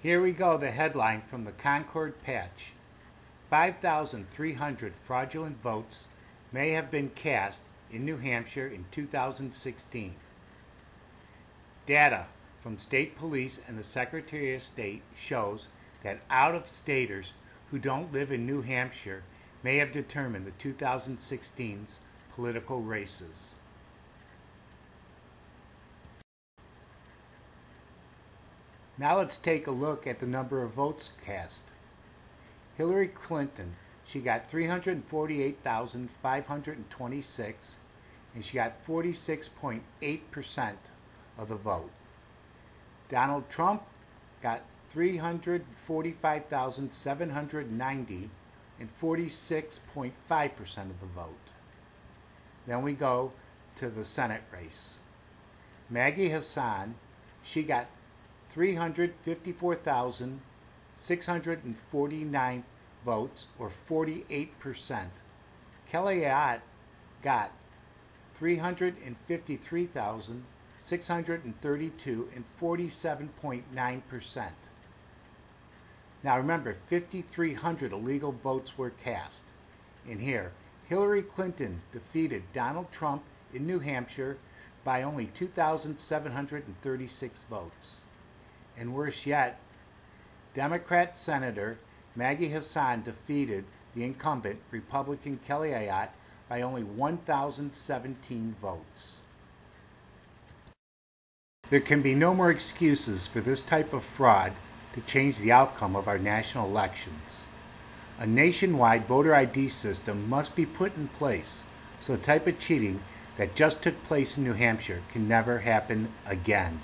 Here we go, the headline from the Concord Patch. 5,300 fraudulent votes may have been cast in New Hampshire in 2016. Data from state police and the Secretary of State shows that out-of-staters who don't live in New Hampshire may have determined the 2016's political races. Now let's take a look at the number of votes cast. Hillary Clinton, she got 348,526, and she got 46.8% of the vote. Donald Trump got 345,790 and 46.5% of the vote. Then we go to the Senate race. Maggie Hassan, she got 354,649 votes, or 48%. Kelly Ayotte got 353,632 and 47.9%. Now remember, 5,300 illegal votes were cast. In here, Hillary Clinton defeated Donald Trump in New Hampshire by only 2,736 votes. And worse yet, Democrat Senator Maggie Hassan defeated the incumbent Republican Kelly Ayotte by only 1,017 votes. There can be no more excuses for this type of fraud to change the outcome of our national elections. A nationwide voter ID system must be put in place so the type of cheating that just took place in New Hampshire can never happen again.